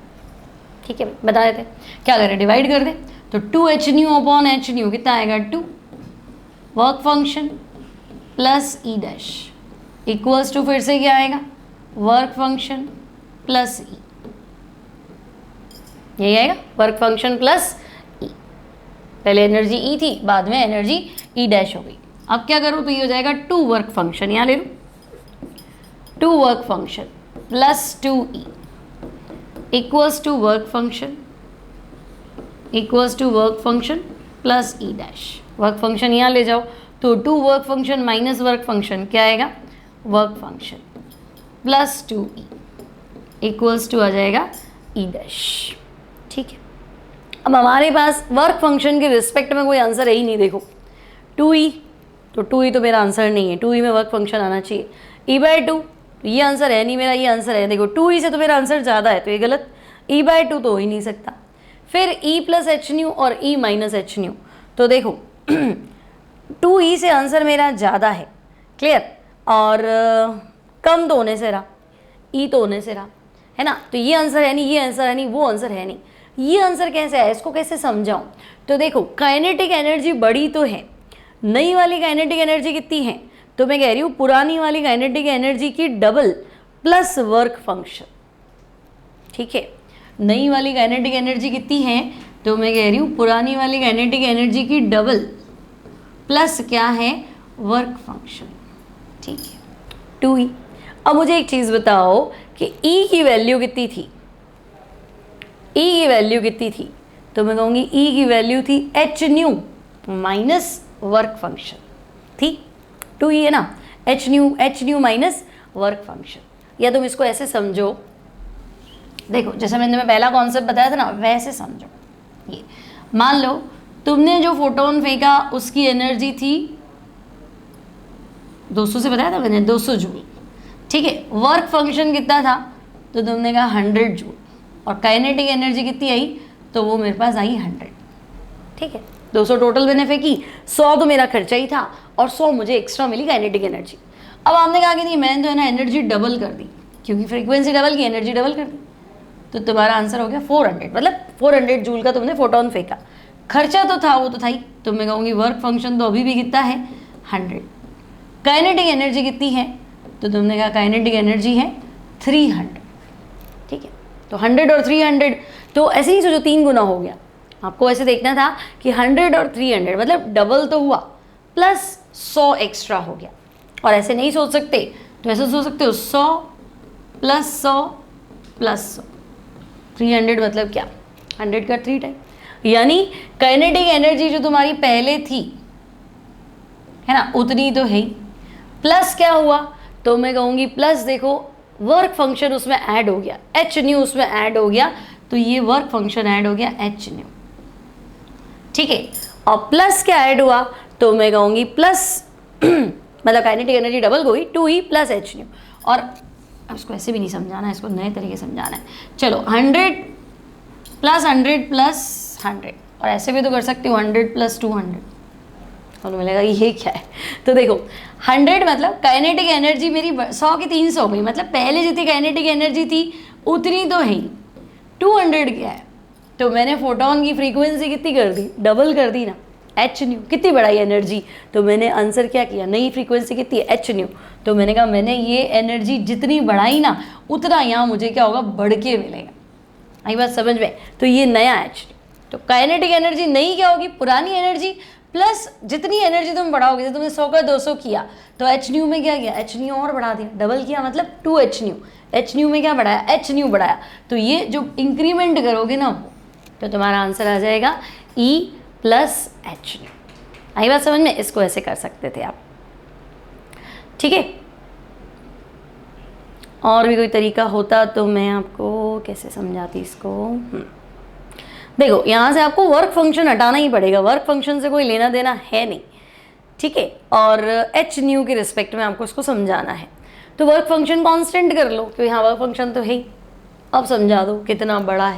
ठीक है भाई, बता देते। क्या करें, डिवाइड कर दें, तो 2h new upon h new कितना आएगा 2, work function plus E dash equals to फिर से क्या आएगा, वर्क फंक्शन प्लस ई, यही आएगा वर्क फंक्शन प्लस ई। पहले एनर्जी ई थी, बाद में एनर्जी ई डैश हो गई। अब क्या करूँ, तो ये हो जाएगा 2 वर्क फंक्शन, यहाँ ले लूँ 2 work function plus 2e equals to work function plus E dash. Work function यहाँ ले जाओ तो 2 work function minus work function क्या आएगा, work function plus 2E equals to आ जाएगा E डैश। ठीक है, अब हमारे पास वर्क फंक्शन के रिस्पेक्ट में कोई आंसर है ही नहीं। देखो 2E, तो 2E तो मेरा आंसर नहीं है, 2E में वर्क फंक्शन आना चाहिए। E/2 ये आंसर है नहीं मेरा, ये आंसर है। देखो 2E से तो मेरा आंसर ज़्यादा है, तो ये गलत। E/2 तो हो ही नहीं सकता। फिर E प्लस एच न्यू और E माइनस एच न्यू, तो देखो 2E से आंसर मेरा ज़्यादा है, क्लियर, और कम तो होने से रहा, E तो होने से रहा, है ना। तो ये आंसर है नहीं, ये आंसर है नहीं, वो आंसर है नहीं। ये आंसर कैसे है, इसको कैसे समझाऊं? तो देखो काइनेटिक एनर्जी बड़ी तो है, नई वाली काइनेटिक एनर्जी कितनी है, तो मैं कह रही हूँ पुरानी वाली काइनेटिक एनर्जी की डबल प्लस वर्क फंक्शन। ठीक है, नई वाली काइनेटिक एनर्जी कितनी है, तो मैं कह रही हूँ पुरानी वाली काइनेटिक एनर्जी की डबल प्लस क्या है, वर्क फंक्शन। ठीक है, 2E। अब मुझे एक चीज़ बताओ कि E की वैल्यू कितनी थी, E की वैल्यू कितनी थी, तो मैं कहूँगी E की वैल्यू थी H new minus work function थी। 2E है ना, H new minus work function. या तुम इसको ऐसे समझो, देखो जैसे मैंने पहला कॉन्सेप्ट बताया था ना, वैसे समझो। ये मान लो तुमने जो फोटोन फेंका उसकी एनर्जी थी 200 से बताया था मैंने, 200 जूल। ठीक है, वर्क फंक्शन कितना था, तो तुमने कहा 100 जूल, और काइनेटिक एनर्जी कितनी आई, तो वो मेरे पास आई 100। ठीक है, 200 टोटल मैंने फेंकी, 100 तो मेरा खर्चा ही था और 100 मुझे एक्स्ट्रा मिली काइनेटिक एनर्जी। अब आपने कहा कि नहीं मैंने तो है ना एनर्जी डबल कर दी, क्योंकि फ्रीक्वेंसी डबल की, एनर्जी डबल कर दी, तो तुम्हारा आंसर हो गया 400। मतलब 400 जूल का तुमने फोटोन फेंका, खर्चा तो था, वो तो था ही। तो मैं कहूँगी वर्क फंक्शन तो अभी भी कितना है, 100। काइनेटिक एनर्जी कितनी है, तो तुमने कहा काइनेटिक एनर्जी है 300। ठीक है, तो 100 और 300, तो ऐसे ही सोचो 3 गुना हो गया। आपको ऐसे देखना था कि 100 और 300 मतलब डबल तो हुआ, प्लस 100 एक्स्ट्रा हो गया। और ऐसे नहीं सोच सकते, तो ऐसे सोच सकते हो 100 प्लस 100 प्लस 100, 300 मतलब क्या, 100 का 3 टाइम। यानी काइनेटिक एनर्जी जो तुम्हारी पहले थी, है ना, उतनी तो है ही, प्लस क्या हुआ, तो मैं कहूँगी प्लस देखो वर्क फंक्शन उसमें ऐड हो गया, एच न्यू उसमें ऐड हो गया, तो ये वर्क फंक्शन ऐड हो गया एच न्यू। ठीक है, और प्लस क्या ऐड हुआ, तो मैं कहूँगी प्लस मतलब काइनेटिक एनर्जी डबल हो गई, 2E प्लस एच न्यू। और अब इसको ऐसे भी नहीं समझाना है, इसको नए तरीके से समझाना है। चलो 100 प्लस 100 प्लस 100, और ऐसे भी तो कर सकती हूँ 100 प्लस 200, और मिलेगा ये क्या है। तो देखो 100 मतलब काइनेटिक एनर्जी मेरी 100 की 300 हो गई, मतलब पहले जितनी काइनेटिक एनर्जी थी उतनी तो है ही। 200 क्या है, तो मैंने फोटोन की फ्रीक्वेंसी कितनी कर दी, डबल कर दी ना, एच न्यू। कितनी बढ़ाई एनर्जी, तो मैंने आंसर क्या किया, नई फ्रीक्वेंसी कितनी है, एच न्यू। तो मैंने कहा मैंने ये एनर्जी जितनी बढ़ाई ना, उतना यहाँ मुझे क्या होगा, बढ़ के मिलेगा। आई बात समझ में। तो ये नया एच न्यू, तो काइनेटिक एनर्जी नई क्या होगी, पुरानी एनर्जी प्लस जितनी एनर्जी तुम बढ़ाओगे, जैसे तुमने 100 का 200 किया, तो एच न्यू में क्या किया, एच न्यू और बढ़ा दिया, डबल किया मतलब 2 एच न्यू। एच न्यू में क्या बढ़ाया, एच न्यू बढ़ाया, तो ये जो इंक्रीमेंट करोगे ना, तो तुम्हारा आंसर आ जाएगा E प्लस एच न्यू। आई बात समझ में, इसको ऐसे कर सकते थे आप। ठीक है, और भी कोई तरीका होता तो मैं आपको कैसे समझाती इसको। देखो यहाँ से आपको वर्क फंक्शन हटाना ही पड़ेगा, वर्क फंक्शन से कोई लेना देना है नहीं। ठीक है, और एच न्यू के रिस्पेक्ट में आपको इसको समझाना है, तो वर्क फंक्शन कांस्टेंट कर लो, क्योंकि यहाँ वर्क फंक्शन तो है ही। अब समझा दो कितना बड़ा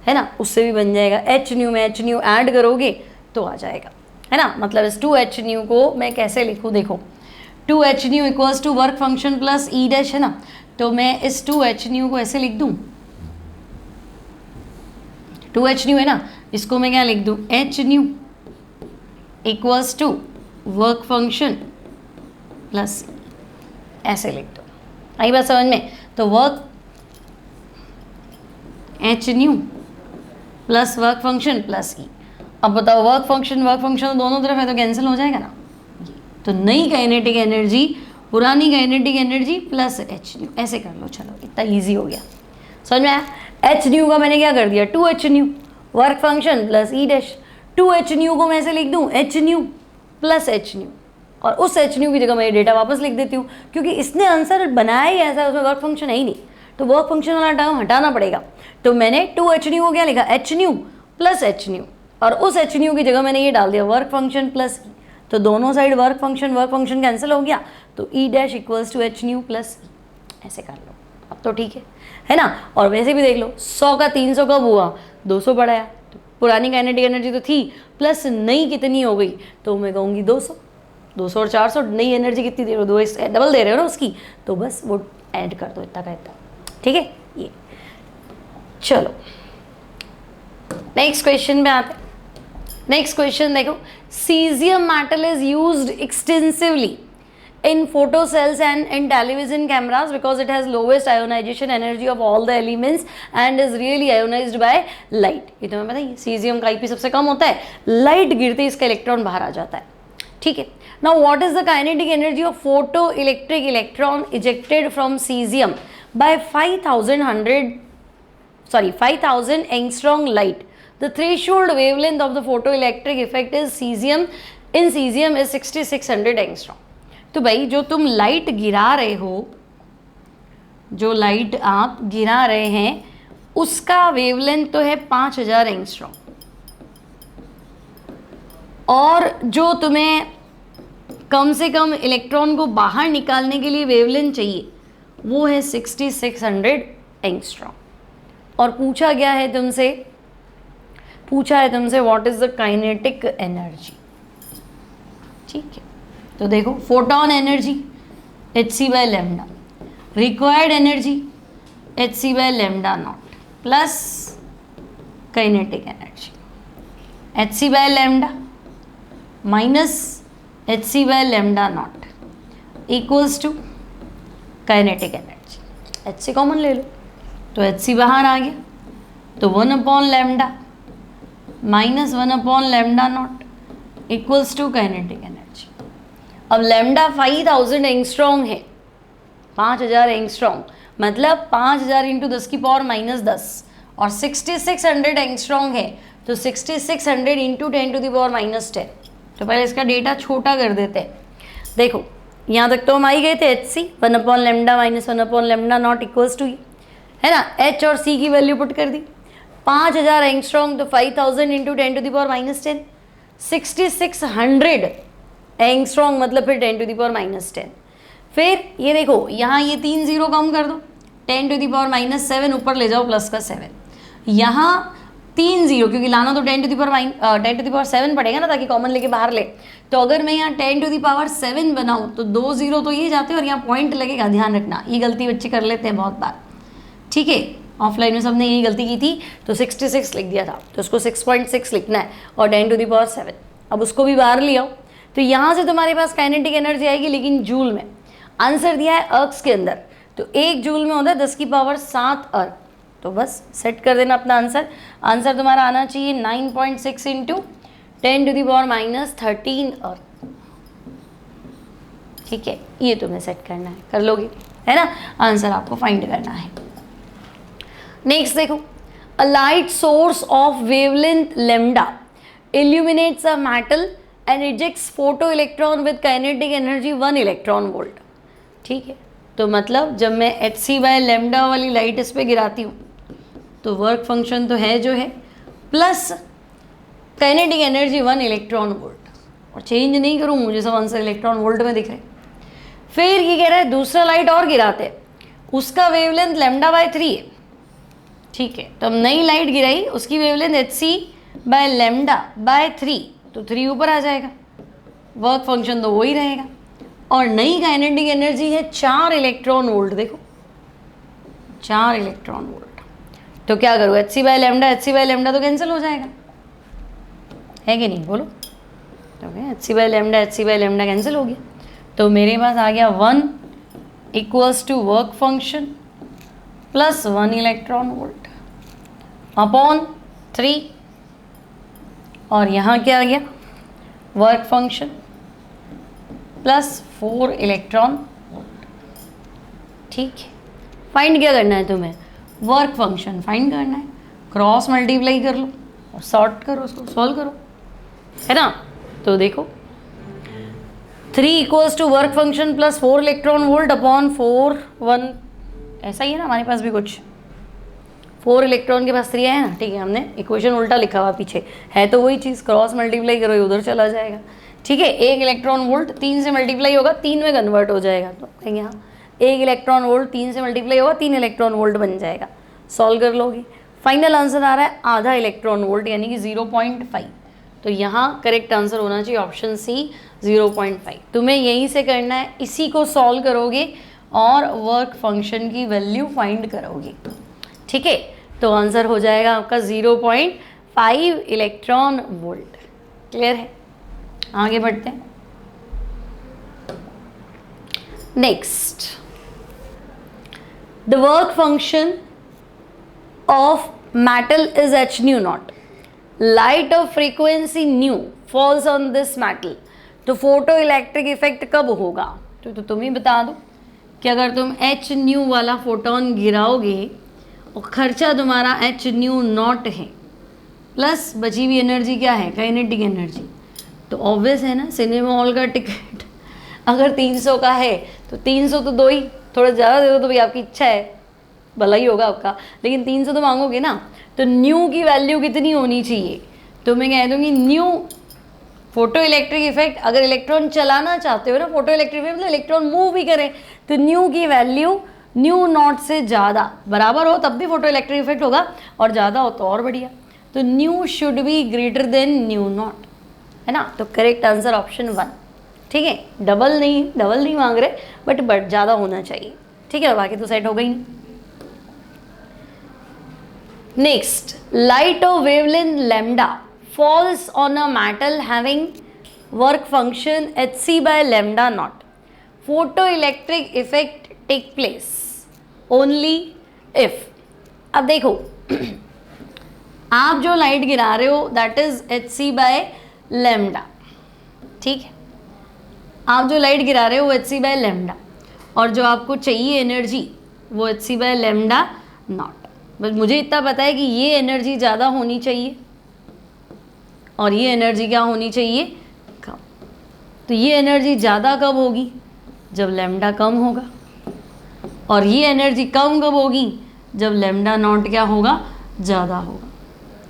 है ना, उससे भी बन जाएगा। एच न्यू में एच न्यू ऐड करोगे तो आ जाएगा, है ना। मतलब इस 2 एच न्यू को मैं कैसे लिखूँ, देखो 2 h nu equals to work function plus E dash, है ना। तो मैं इस 2 एच न्यू को ऐसे लिख दूँ, 2 एच न्यू है ना, इसको मैं क्या लिख दूँ, H nu equals to work function plus, ऐसे लिख दो। आई बात समझ में। तो work H nu plus work function plus E. अब बताओ वर्क फंक्शन दोनों तरफ है तो कैंसिल हो जाएगा ना। तो नई काइनेटिक एनर्जी पुरानी kinetic energy plus H new, ऐसे कर लो। चलो इतना ईजी हो गया, समझ में आया। एच न्यू का मैंने क्या कर दिया, 2 h nu work function plus E dash. 2 h new को मैं ऐसे लिख दूँ, H nu plus H new, और उस एच न्यू की जगह मैं ये डेटा वापस लिख देती हूँ, क्योंकि इसने आंसर बनाया ही ऐसा है, उसमें वर्क फंक्शन है ही नहीं, तो वर्क फंक्शन वाला टर्म हटाना पड़ेगा। तो मैंने 2h न्यू को क्या लिखा, H nu plus H new, और उस एच न्यू की जगह मैंने ये डाल दिया वर्क फंक्शन प्लस ई, तो दोनों साइड वर्क फंक्शन कैंसिल हो गया, तो E dash equals to H nu plus E, ऐसे कर लो। अब तो ठीक है ना। और वैसे भी देख लो 100 का 300 कब हुआ, 200 बढ़ाया, तो पुरानी काइनेटिक एनर्जी तो थी, प्लस नई कितनी हो गई, तो मैं कहूँगी 200 और 400, नई एनर्जी कितनी दे रहे हो, डबल दे रहे हो ना उसकी, तो बस वो ऐड कर दो इतना का इतना, ठीक है। ये चलो नेक्स्ट क्वेश्चन में आते हैं। नेक्स्ट क्वेश्चन देखो, caesium metal is used extensively in photocells and in television cameras because it has lowest ionization energy of all the elements and is really ionized by light। ये तो मैं बताइए, caesium का IP सबसे कम होता है, light गिरते ही इसका इलेक्ट्रॉन बाहर आ जाता है, ठीक है। Now what is the kinetic energy of photo electric electron ejected from cesium by 5000 angstrom light. The threshold wavelength of the photoelectric effect is cesium in cesium is 6600 angstrom. तो भाई जो तुम लाइट गिरा रहे हो, जो लाइट आप गिरा रहे हैं उसका वेवलेंथ तो है 5000 एंगस्ट्रॉम, और जो तुम्हें कम से कम इलेक्ट्रॉन को बाहर निकालने के लिए वेवलेंथ चाहिए वो है 6600 एंगस्ट्रॉम। और पूछा है तुमसे what is the kinetic energy, ठीक है। तो देखो photon energy hc/λ, required energy hc/λ0 plus kinetic energy hc/λ minus hc/λ0 equals to kinetic energy. hc common ले लो तो hc बाहर आ गया, तो 1/λ minus 1/λ0 equals to kinetic energy. अब लैम्डा 5000 एंगस्ट्रॉम है, 5000 एंगस्ट्रॉम मतलब 5000 इंटू 10 की पावर माइनस 10, और 6600 एंगस्ट्रॉम है तो 6600 into 10 to the power minus 10। तो पहले इसका डेटा छोटा कर देते हैं। देखो यहाँ तक तो हम आ ही गए थे, hc 1/λ माइनस 1/λ0 इक्वल्स टू, है ना, h और c की वैल्यू पुट कर दी। 5000 एंगस्ट्रॉम तो 5000 into 10 to the power minus 10, 6600 angstrom मतलब फिर 10 टू द पावर माइनस 10। फिर ये देखो यहाँ ये 3 0 कम कर दो, 10 टू द पावर माइनस 7 ऊपर ले जाओ प्लस का 7, यहाँ 3 0 क्योंकि लाना तो 10 टू द पावर 7 पड़ेगा ना, ताकि कॉमन लेके बाहर ले। तो अगर मैं यहाँ 10 टू द पावर 7 बनाऊँ तो 2 0 तो ये जाते हैं और यहाँ पॉइंट लगेगा, ध्यान रखना, ये गलती बच्चे कर लेते हैं बहुत बार, ठीक है। ऑफलाइन में सबने यही गलती की थी, तो 66 लिख दिया था, तो उसको 6.6 लिखना है और 10 टू द पावर 7, अब उसको भी बाहर ले आओ। तो यहाँ से तुम्हारे पास काइनेटिक एनर्जी आएगी, लेकिन जूल में। आंसर दिया है अर्क्स के अंदर, तो 1 जूल में होता है 10 की पावर 7 अर्क। तो बस सेट कर देना अपना आंसर। आंसर तुम्हारा आना चाहिए 9.6 into 10 to the power minus 13 erg, ठीक है। ये तुम्हें सेट करना है, कर लोगे, है ना। आंसर आपको फाइंड करना है। नेक्स्ट देखो, a light source of wavelength lambda illuminates a metal and ejects photoelectron with kinetic energy 1 electron volt, ठीक है। तो मतलब जब मैं hc/λ वाली लाइट इस पर गिराती हूँ तो वर्क फंक्शन तो है जो है, plus kinetic energy 1 electron volt, और चेंज नहीं करूँ, मुझे सब आंसर इलेक्ट्रॉन वोल्ट में दिख रहे। फिर ये कह रहा है दूसरा लाइट और गिराते हैं, उसका वेवलेंथ λ/3 है, ठीक है। तो हम नई लाइट गिराई, उसकी वेवलेंथ hc/λ/3, तो 3 ऊपर आ जाएगा, वर्क फंक्शन तो वही रहेगा, और नई काइनेटिक एनर्जी है 4 इलेक्ट्रॉन वोल्ट। देखो 4 इलेक्ट्रॉन वोल्ट, तो क्या करूँ, hc/λ तो कैंसिल हो जाएगा, है कि नहीं, बोलो। तो hc/λ कैंसिल हो गया, तो मेरे पास आ गया 1 equals to work function plus 1 electron volt upon 3, और यहाँ क्या आ गया, work function plus 4 electron volt, ठीक है। फाइंड क्या करना है तुम्हें, वर्क फंक्शन फाइंड करना है, क्रॉस मल्टीप्लाई कर लो और सॉर्ट करो, उसको सॉल्व करो, है ना। तो देखो 3 equals to work function plus 4 electron volt upon 4 1, ऐसा ही है ना हमारे पास भी कुछ, 4 इलेक्ट्रॉन के पास 3 है ना, ठीक है, हमने इक्वेशन उल्टा लिखा हुआ पीछे, है तो वही चीज़, क्रॉस मल्टीप्लाई करो उधर चला जाएगा, ठीक है। 1 इलेक्ट्रॉन वोल्ट 3 से मल्टीप्लाई होगा 3 में कन्वर्ट हो जाएगा, तो कहेंगे हाँ 1 इलेक्ट्रॉन वोल्ट 3 से मल्टीप्लाई होगा 3 इलेक्ट्रॉन वोल्ट बन जाएगा, सॉल्व कर लोगे। फाइनल आंसर आ रहा है आधा इलेक्ट्रॉन वोल्ट यानी कि 0.5, तो यहाँ करेक्ट आंसर होना चाहिए ऑप्शन सी 0.5। तुम्हें यहीं से करना है, इसी को सॉल्व करोगे और वर्क फंक्शन की वैल्यू फाइंड करोगे, ठीक है। तो आंसर हो जाएगा आपका 0.5 इलेक्ट्रॉन वोल्ट। क्लियर है, आगे बढ़ते हैं। Next, the work function of metal is h nu not, light of frequency new falls on this metal, तो फोटो इलेक्ट्रिक इफेक्ट कब होगा? तो तुम ही बता दो कि अगर तुम h nu वाला फोटोन गिराओगे और खर्चा तुम्हारा h nu नॉट है, प्लस बची हुई एनर्जी क्या है, काइनेटिक एनर्जी, तो ऑब्वियस है ना, सिनेमा हॉल का टिकट अगर 300 का है तो 300 तो दो ही, थोड़ा ज़्यादा दे दो तो भाई आपकी इच्छा है, भला ही होगा आपका, लेकिन 300 तो मांगोगे ना। तो न्यू की वैल्यू कितनी होनी चाहिए, तो मैं कह दूँगी न्यू फोटो इलेक्ट्रिक इफेक्ट, अगर इलेक्ट्रॉन चलाना चाहते हो ना, फोटो इलेक्ट्रिक इफेक्ट मतलब इलेक्ट्रॉन मूव भी करें, तो न्यू की वैल्यू न्यू नॉट से ज़्यादा बराबर हो तब भी फोटो इलेक्ट्रिक इफेक्ट होगा, और ज़्यादा हो तो और बढ़िया, तो new should be greater than new not, है ना। तो करेक्ट आंसर ऑप्शन 1, ठीक है। डबल नहीं मांग रहे, बट ज़्यादा होना चाहिए, ठीक है, बाकी तो सेट हो गई नहीं। Next, light of wavelength lambda falls on a metal having work function hc by lambda naught. Photoelectric effect take place only if, अब देखो आप जो लाइट गिरा रहे हो that is hc by lambda, ठीक है, आप जो लाइट गिरा रहे हो वो hc by lambda, और जो आपको चाहिए एनर्जी वो hc by lambda naught। बस मुझे इतना पता है कि ये एनर्जी ज़्यादा होनी चाहिए और ये एनर्जी क्या होनी चाहिए, कम। तो ये एनर्जी ज़्यादा कब होगी, जब लैम्डा कम होगा, और ये एनर्जी कम कब होगी, जब लैम्डा नॉट क्या होगा, ज़्यादा होगा।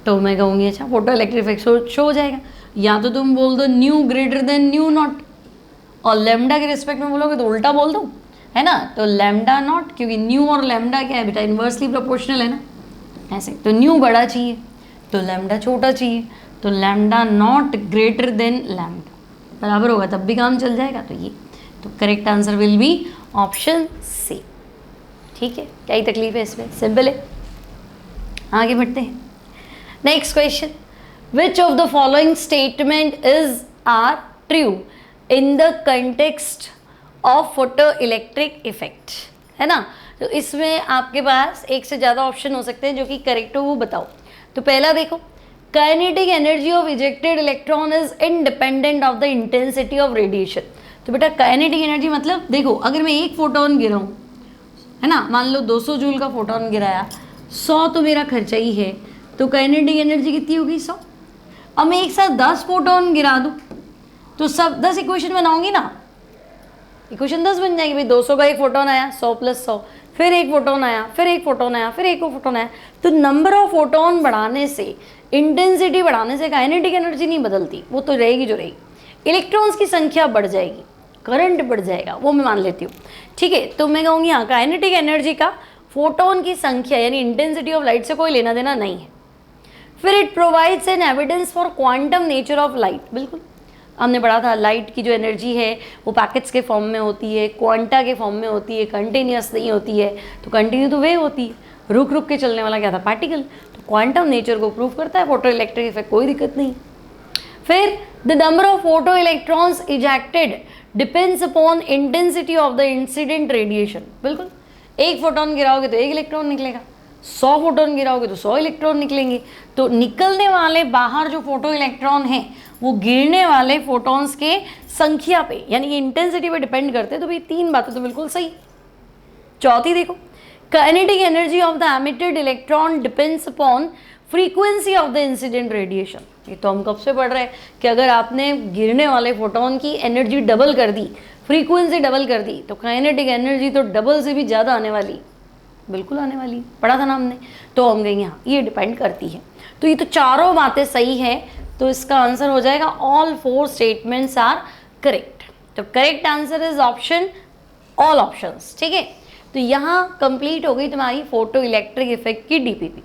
तो मैं कहूँगी अच्छा फोटो इलेक्ट्रिक इफेक्ट शो हो जाएगा, या तो तुम बोल दो new greater than new not, और लैम्डा के रिस्पेक्ट में बोलोगे तो उल्टा बोल दो, है ना। तो लैम्डा नॉट, क्योंकि न्यू और लैम्डा क्या है बेटा, इन्वर्सली प्रोपोर्शनल है ना, ऐसे। तो न्यू बड़ा चाहिए तो लैम्डा छोटा चाहिए, तो lambda naught greater than lambda बराबर होगा, तब भी काम चल जाएगा। तो ये, तो correct answer will be option C, ठीक है। क्या ही तकलीफ है इसमें, सिंपल है। आगे बढ़ते हैं। Next question, which of the following statement is are true in the context of photo electric effect, है ना। तो इसमें आपके पास एक से ज़्यादा ऑप्शन हो सकते हैं, जो कि करेक्ट हो वो बताओ। तो पहला देखो, kinetic energy of ejected electron is independent of the intensity of radiation. तो बेटा काइनेटिक एनर्जी मतलब देखो, अगर मैं एक फोटोन गिराऊँ, है ना, मान लो 200 जूल का फोटोन गिराया, 100 तो मेरा खर्चा ही है, तो काइनेटिक एनर्जी कितनी होगी, 100। अब मैं एक साथ 10 फोटोन गिरा दूँ तो सब 10 इक्वेशन बनाऊंगी ना, इक्वेशन 10 बन जाएगी भाई। 200 का एक फोटोन आया, 100 + 100, फिर एक फोटोन आया, फिर एक फोटोन आया, फिर एक फोटोन आया। तो नंबर ऑफ फोटोन बढ़ाने से, इंटेंसिटी बढ़ाने से काइनेटिक एनर्जी नहीं बदलती, वो तो रहेगी जो रहेगी। इलेक्ट्रॉन्स की संख्या बढ़ जाएगी, करंट बढ़ जाएगा, वो मैं मान लेती हूँ, ठीक है। तो मैं कहूँगी हाँ, काइनेटिक एनर्जी का फोटोन की संख्या यानी इंटेंसिटी ऑफ लाइट से कोई लेना देना नहीं है। फिर it provides an evidence for quantum nature of light, बिल्कुल हमने पढ़ा था लाइट की जो एनर्जी है वो पैकेट्स के फॉर्म में होती है, क्वांटा के फॉर्म में होती है, कंटिन्यूस नहीं होती है। तो कंटिन्यू तो वेव होती है, रुक रुक के चलने वाला क्या था, पार्टिकल। तो क्वांटम नेचर को प्रूव करता है फोटो इलेक्ट्रिक इफेक्ट, कोई दिक्कत नहीं। फिर the number of photo electrons ejected depends upon intensity of the incident radiation, बिल्कुल। एक फोटोन गिराओगे तो एक इलेक्ट्रॉन निकलेगा, 100 फोटोन गिराओगे तो 100 इलेक्ट्रॉन निकलेंगे। तो निकलने वाले बाहर जो फोटो इलेक्ट्रॉन हैं वो गिरने वाले फोटॉन्स के संख्या पे यानी कि इंटेंसिटी पे डिपेंड करते हैं। तो भाई 3 बातें तो बिल्कुल सही। चौथी देखो, kinetic energy of the emitted electron depends upon frequency of the incident radiation, ये तो हम कब से पढ़ रहे हैं कि अगर आपने गिरने वाले फोटोन की एनर्जी डबल कर दी, फ्रीक्वेंसी डबल कर दी, तो काइनेटिक एनर्जी तो डबल से भी ज़्यादा आने वाली, बिल्कुल आने वाली, पढ़ा था ना हमने। तो हम गए यहाँ, ये डिपेंड करती है। तो ये तो चारों बातें सही है, तो इसका आंसर हो जाएगा ऑल 4 स्टेटमेंट्स आर करेक्ट। तो correct answer is option all options, ठीक है। तो यहाँ कंप्लीट हो गई तुम्हारी फोटो इलेक्ट्रिक इफेक्ट की डीपीपी।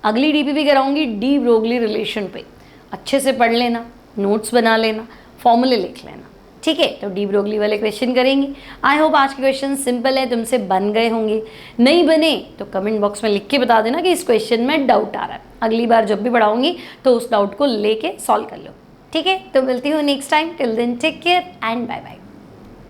अगली डीपीपी कराऊंगी डी ब्रोगली रिलेशन पे, अच्छे से पढ़ लेना, नोट्स बना लेना, फॉर्मूले लिख लेना, ठीक है। तो डी ब्रोगली वाले क्वेश्चन करेंगे। आई होप आज के क्वेश्चन सिंपल है, तुमसे बन गए होंगे। नहीं बने तो कमेंट बॉक्स में लिख के बता देना कि इस क्वेश्चन में डाउट आ रहा है। अगली बार जब भी पढ़ाऊंगी तो उस डाउट को लेके सॉल्व कर लो, ठीक है। तो मिलती हूँ next time, till then take care and bye bye.